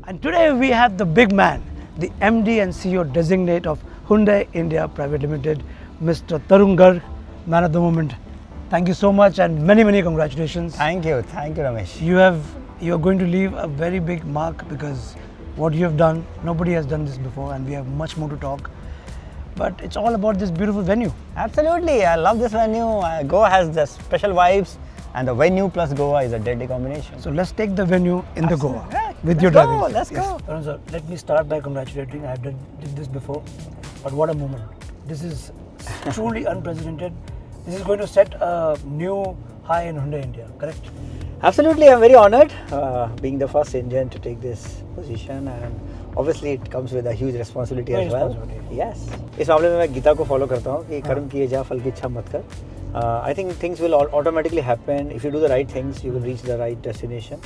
And today we have the big man, the MD and CEO designate of Hyundai India Private Limited, Mr. Tarun Garg, man of the moment. Thank you so much and many congratulations. Thank you, Ramesh. You are going to leave a very big mark because what you have done, nobody has done this before, and we have much more to talk. But it's all about this beautiful venue. Absolutely, I love this venue. Goa has the special vibes, and the venue plus Goa is a deadly combination. So let's take the venue in the Goa Yeah, with your driving. Let's go. Tarun sir, let me start by congratulating. I did this before, but what a moment! This is truly unprecedented. This is going to set a new high in Hyundai India, correct? Absolutely, I'm very honored being the first Indian to take this position, and obviously it comes with a huge responsibility Great as well. responsibility. Yes. इस मामले में मैं गीता को follow करता हूँ कि कर्म किए जा फल की इच्छा मत कर. I think things will automatically happen if you do the right things. You will reach the right destination,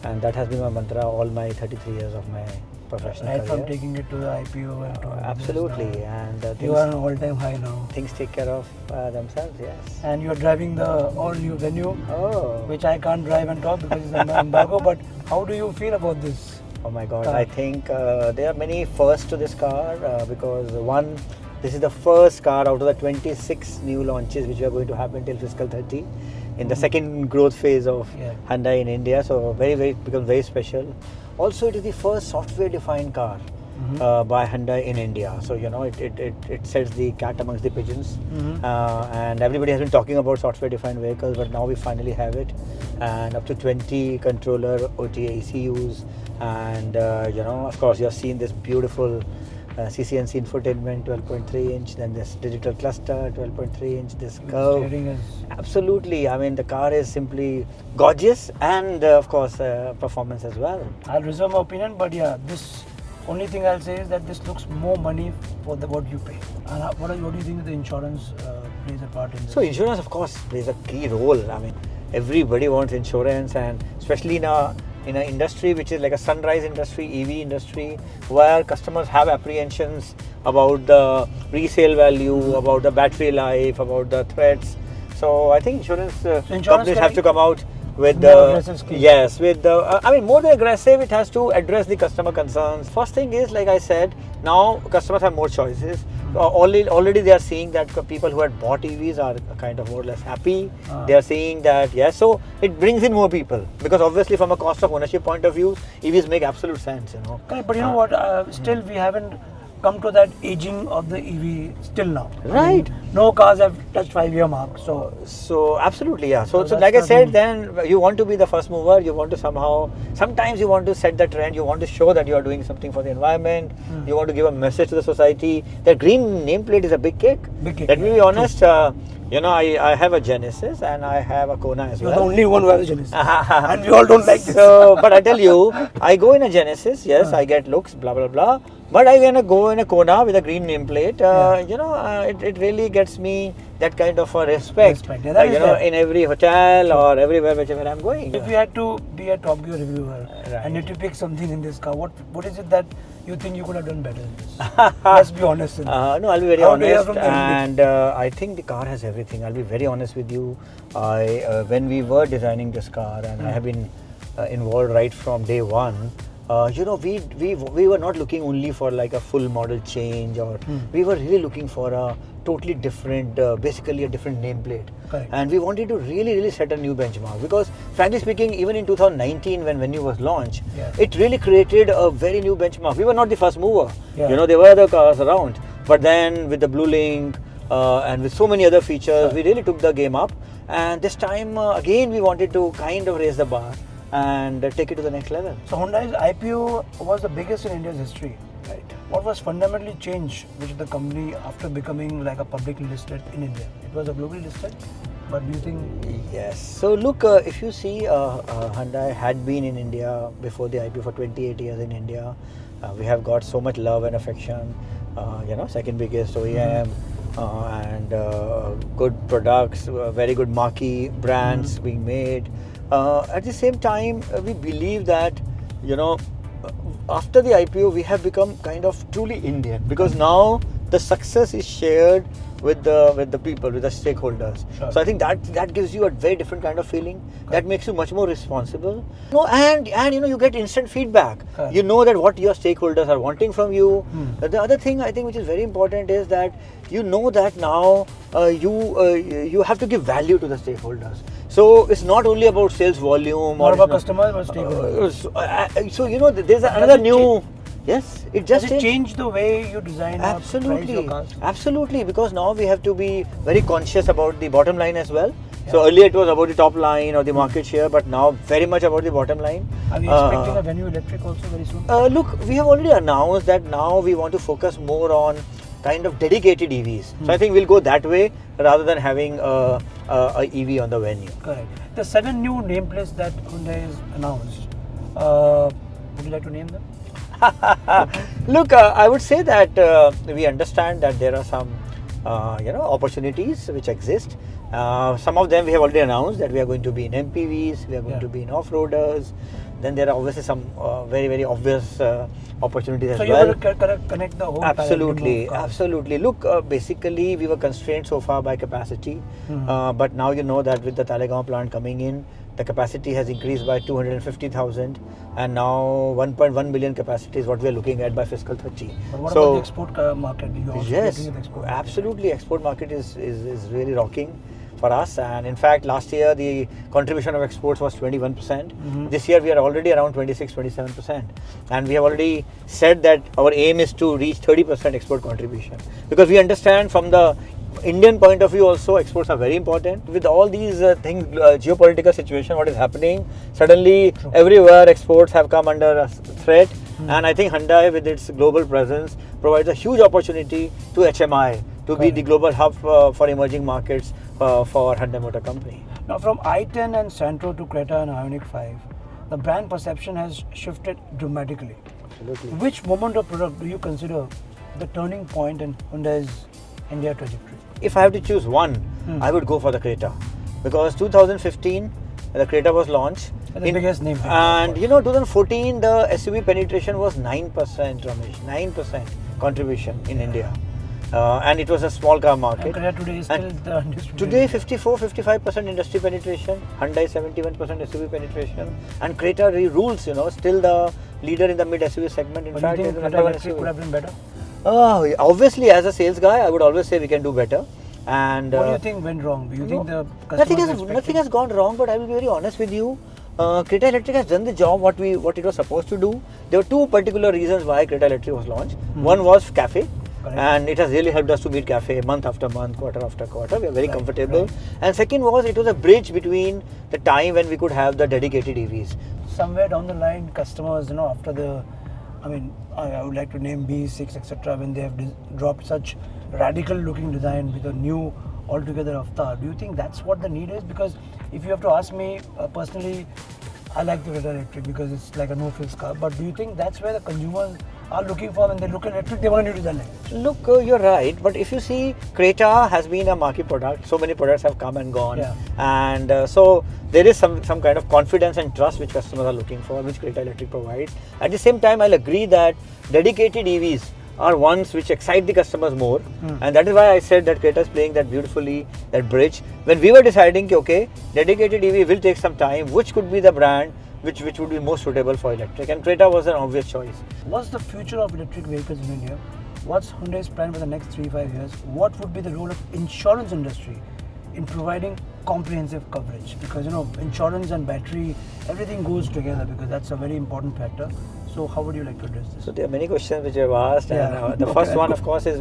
and that has been my mantra all my 33 years of my professional Right from career. taking it to the IPO and to Absolutely, business now. and You are on an all-time high now, things take care of themselves. Yes. and you are driving the all-new venue, Oh. which I can't drive and talk because it's under embargo. But how do you feel about this? Oh my God! car? I think there are many firsts to this car because one, this is the first car out of the 26 new launches which are going to happen till fiscal 30 in the second growth phase of Yeah. Hyundai in India. So very becomes very special. Also, it is the first software-defined car by Hyundai in India. So it sets the cat amongst the pigeons, and everybody has been talking about software-defined vehicles, but now we finally have it, and up to 20 controller OTA ECUs, and of course you have seen this beautiful CCNC infotainment 12.3 inch, then this digital cluster 12.3 inch, this curve. Steering is Absolutely, I mean the car is simply gorgeous, and of course performance as well. I'll reserve my opinion, but yeah, this only thing I'll say is that this looks more money for what you pay. And what do you think the insurance plays a part in this? So insurance of course plays a key role. I mean everybody wants insurance, and especially in an industry which is like a sunrise industry, EV industry, where customers have apprehensions about the resale value, about the battery life, about the threats. So I think insurance companies have to come out with more aggressive scheme. yes, with the I mean more than aggressive, it has to address the customer concerns. First thing is, like I said, now customers have more choices. Already they are seeing that people who had bought EVs are kind of more or less happy. They are seeing that yes, so it brings in more people because obviously from a cost of ownership point of view, EVs make absolute sense. Correct, but you know what? Still, we haven't come to that aging of the EV still now. Right. I mean, no cars have touched 5-year mark. So Absolutely, yeah. So that's like I the said, thing. then you want to be the first mover. You want to sometimes you want to set the trend. You want to show that you are doing something for the environment. You want to give a message to the society. That green nameplate is a big kick. Big kick, Let me yeah, be honest. I have a Genesis and I have a Kona as you're well. the only one who has a Genesis. And we all don't like this. So, but I tell you, I go in a Genesis, yes, I get looks, blah blah blah. But I when I go in a Kona with a green nameplate, it really gets me that kind of a respect. Yeah, that is there. In every hotel or everywhere, whichever I'm going. If you had to be a Top Gear reviewer Right. and you had to pick something in this car, what is it that you think you could have done better in this? Let's be honest. In this. No, I'll be very How do you have honest, from the and I think the car has everything. I'll be very honest with you. When we were designing this car, and I have been involved right from day one. We were not looking only for like a full model change, or we were really looking for a totally different, basically a different nameplate. Correct. And we wanted to really set a new benchmark because, frankly speaking, even in 2019 when Venue was launched, Yeah. it really created a very new benchmark. We were not the first mover. Yeah. There were other cars around, but then with the Blue Link and with so many other features, we really took the game up. And this time again, we wanted to kind of raise the bar and take it to the next level. So Hyundai's IPO was the biggest in India's history. Right. What was fundamentally changed with the company after becoming like a publicly listed in India? It was a globally listed, but do you think? Yes. So look, if you see, Hyundai had been in India before the IPO for 28 years in India. We have got so much love and affection. Second biggest OEM. And good products, very good marquee brands being made. At the same time, we believe that, after the IPO, we have become kind of truly Indian because now the success is shared with the people, with the stakeholders. Sure. So I think that gives you a very different kind of feeling. That makes you much more responsible. No, and you get instant feedback. Correct. You know that what your stakeholders are wanting from you. The other thing I think which is very important is that you know that now you have to give value to the stakeholders. So it's not only about sales volume Not or about customers, but stakeholders. so there's another new. Yes, it just Does it change the way you design or price your Absolutely, cars? absolutely. Because now we have to be very conscious about the bottom line as well. So earlier it was about the top line or the market share, but now very much about the bottom line. Are we expecting a Venue Electric also very soon? Look, we have already announced that now we want to focus more on kind of dedicated EVs. So I think we'll go that way rather than having a EV on the Venue. Correct. The 7 new nameplates that Hyundai has announced, would you like to name them? Look, I would say that we understand that there are some opportunities which exist. Some of them we have already announced that we are going to be in MPVs, we are going to be in off-roaders. Then there are obviously some very, very obvious opportunities as So well. you will connect the whole Absolutely, paradigm of cars. absolutely. Look, basically we were constrained so far by capacity, but now you know that with the Talegaon plant coming in, the capacity has increased by 250,000, and now 1.1 million capacity is what we are looking at by fiscal 30. But what about the export car market? Do you also Yes, looking at the export market? absolutely. Export market is really rocking for us, and in fact last year the contribution of exports was 21%. This year we are already around 26-27%, and we have already said that our aim is to reach 30% export contribution, because we understand from the Indian point of view also exports are very important. With all these things, geopolitical situation, what is happening, suddenly everywhere exports have come under a threat, and I think Hyundai with its global presence provides a huge opportunity to HMI to be the global hub for emerging markets for Hyundai Motor Company. Now from i10 and Santro to Creta and Ioniq 5, the brand perception has shifted dramatically. Absolutely. Which moment or product do you consider the turning point in Hyundai's India trajectory? If I have to choose one, I would go for the Creta, because 2015 the Creta was launched. The biggest name. And 2014 the SUV penetration was 9%, Ramesh, 9% contribution in India. And it was a small car market. And Creta today is still the undisputed. Today 54-55% industry penetration, Hyundai 71% SUV penetration, and Creta rules, still the leader in the mid SUV segment. In But fact, you it think is Creta number one Electric SUV. could have been better? Obviously, as a sales guy, I would always say we can do better. And What do you think went wrong? Do you think the nothing has gone wrong, but I will be very honest with you. Creta Electric has done the job what it was supposed to do. There were two particular reasons why Creta Electric was launched. One was CAFE. Correct. And it has really helped us to meet CAFE month after month, quarter after quarter. We are very comfortable. And second was, it was a bridge between the time when we could have the dedicated EVs. Somewhere down the line, customers, after the, I would like to name B6, etc., when they have dropped such radical looking design with a new altogether avatar, do you think that's what the need is? Because if you have to ask me personally, I like the Creta Electric because it's like a no-frills car. But do you think that's where the consumers are looking for when they look at electric? They want a new design like this. Look, you're right. But if you see, Creta has been a marquee product. So many products have come and gone. Yeah. And so there is some kind of confidence and trust which customers are looking for, which Creta Electric provides. At the same time, I'll agree that dedicated EVs are ones which excite the customers more, and that is why I said that Creta is playing that beautifully, that bridge. When we were deciding, okay, dedicated EV will take some time, which could be the brand which would be most suitable for electric, and Creta was an obvious choice. What's the future of electric vehicles in India? What's Hyundai's plan for the next 3-5 years? What would be the role of insurance industry in providing comprehensive coverage? Because insurance and battery, everything goes together, because that's a very important factor. So how would you like to address this? So there are many questions which you have asked, Yeah. and the first one, of course, is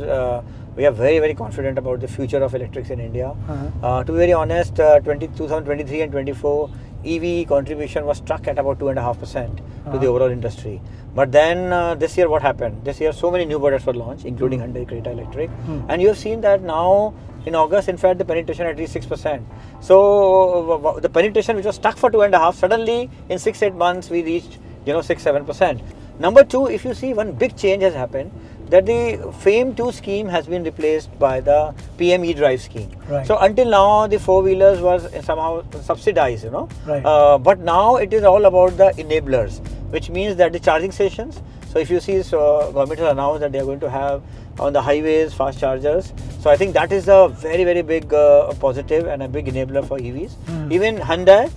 we are very, very confident about the future of electrics in India. To be very honest, 2023 and 24, EV contribution was stuck at about 2.5% to the overall industry. But then this year, what happened? This year, so many new products were launched, including Hyundai Creta Electric, and you have seen that now. In August, in fact, the penetration at least 6%. So the penetration which was stuck for 2.5%, suddenly in 6-8 months we reached 6-7%. Number two, if you see, one big change has happened, that the FAME 2 scheme has been replaced by the PM E-Drive scheme. Right. So until now the four-wheelers was somehow subsidized, Right. But now it is all about the enablers. which means that the charging stations. So if you see, government has announced that they are going to have on the highways fast chargers. So I think that is a very, very big positive and a big enabler for EVs. Even Hyundai,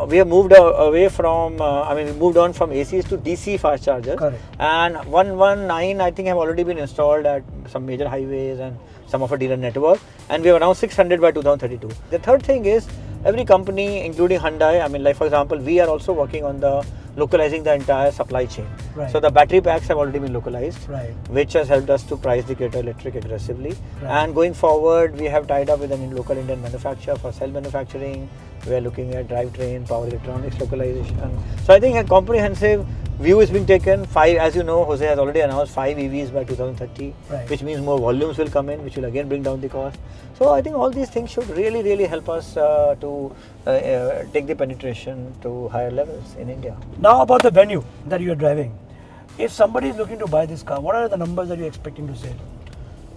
we have moved away from, we moved on from ACs to DC fast chargers. Correct. And 119 I think have already been installed at some major highways and some of our dealer network. And we have around 600 by 2032. The third thing is, every company, including Hyundai, like for example, we are also working on the localizing the entire supply chain. Right. So the battery packs have already been localized, Right. which has helped us to price the Creta Electric aggressively. Right. And going forward, we have tied up with a local Indian manufacturer for cell manufacturing. We are looking at drivetrain, power electronics localization. So I think a comprehensive view is being taken. 5, as you know, Jose has already announced 5 EVs by 2030, Right. which means more volumes will come in, which will again bring down the cost. So I think all these things should really, really help us to take the penetration to higher levels in India. Now about the venue that you are driving. If somebody is looking to buy this car, what are the numbers that you're expecting to sell?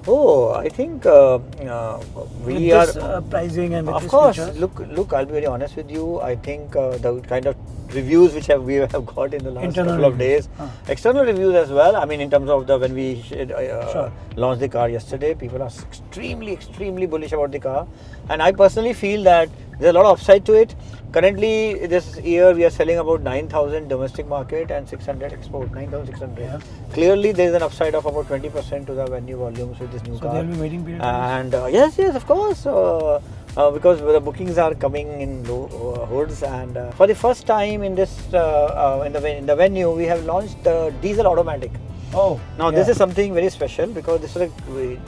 Oh, I think we with are. this pricing and with Of these course, features? look. I'll be very honest with you. I think the kind of reviews which we have got in the last Internal couple of reviews. days, external reviews as well. In terms of when we Sure. launched the car yesterday, people are extremely bullish about the car, and I personally feel that there's a lot of upside to it. Currently, this year we are selling about 9,000 domestic market and 600 export. 9,600. Yeah. Clearly, there is an upside of about 20% to the venue volumes with this new So car. there will be waiting period. And yes, of course, because the bookings are coming in hoods, and for the first time in this in the venue, we have launched the diesel automatic. Oh, Now this is something very special because this is a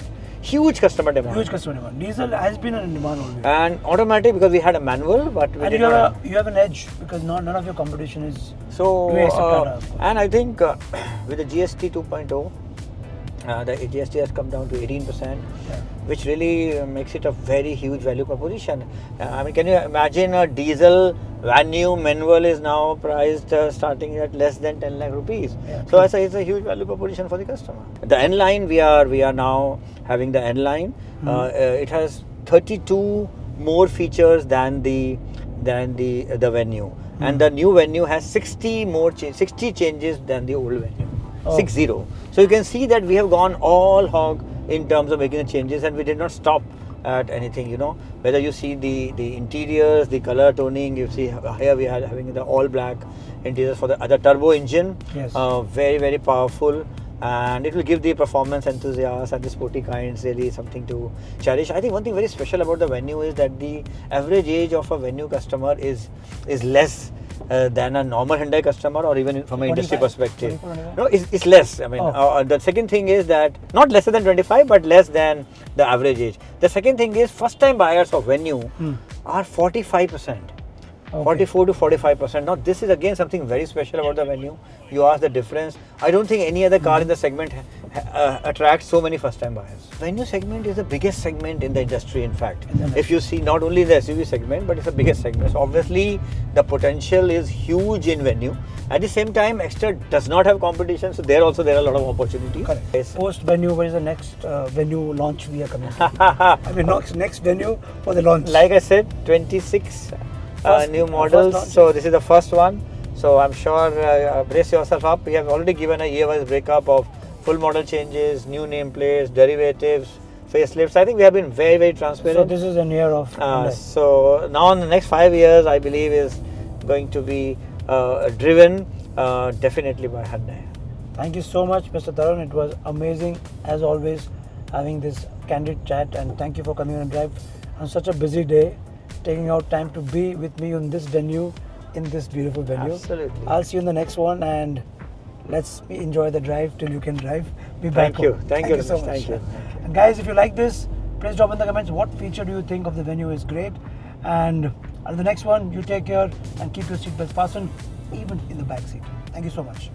huge customer demand. huge customer demand. Diesel has been in demand always. And automatic because we had a manual, but we And did you not. have, you have an edge because none of your competition is So, doing except Tata, of course. and I think with the GST 2.0, the GST has come down to 18%, which really makes it a very huge value proposition. Can you imagine a diesel venue manual is now priced starting at less than 10 lakh rupees. Yeah, So it's a huge value proposition for the customer. The N line, we are now having the N line. It has 32 more features than the venue, and the new venue has 60 changes than the old venue. Oh. 60. So you can see that we have gone all hog in terms of making the changes, and we did not stop at anything. Whether you see the interiors, the color toning, you see here we are having the all black interiors for the other turbo engine. Yes. Very, very powerful, and it will give the performance enthusiasts and the sporty kinds really something to cherish. I think one thing very special about the venue is that the average age of a venue customer is less than a normal Hyundai customer, or even from an industry 25? perspective. 24? No, it's less. The second thing is that not lesser than 25, but less than the average age. The second thing is first-time buyers of venue are 45%. Okay. 44 to 45%. Now this is again something very special about the venue. You ask the difference. I don't think any other car in the segment attracts so many first-time buyers. Venue segment is the biggest segment in the industry. In fact, if you see not only the SUV segment, but it's the biggest segment. So obviously, the potential is huge in venue. At the same time, Exter does not have competition, so there are a lot of opportunities. Correct. Yes. Post venue, what is the next venue launch we are coming to? Next venue for the launch. Like I said, 26 new models. launches. So this is the first one. So I'm sure brace yourself up. We have already given a year-wise breakup of full model changes, new nameplates, derivatives, facelifts. I think we have been very, very transparent. So this is a year of Hyundai. So now in the next 5 years, I believe is going to be driven definitely by Hyundai. Thank you so much, Mr. Tarun. It was amazing, as always, having this candid chat, and thank you for coming on drive on such a busy day, taking out time to be with me on this venue, in this beautiful venue. Absolutely. I'll see you in the next one, and let's enjoy the drive till you can drive. Be back Thank you. home. Thank you so Ramesh. much. Thank you. And guys, if you like this, please drop in the comments what feature do you think of the venue is great. And on the next one, you take care and keep your seatbelt fastened, even in the back seat. Thank you so much.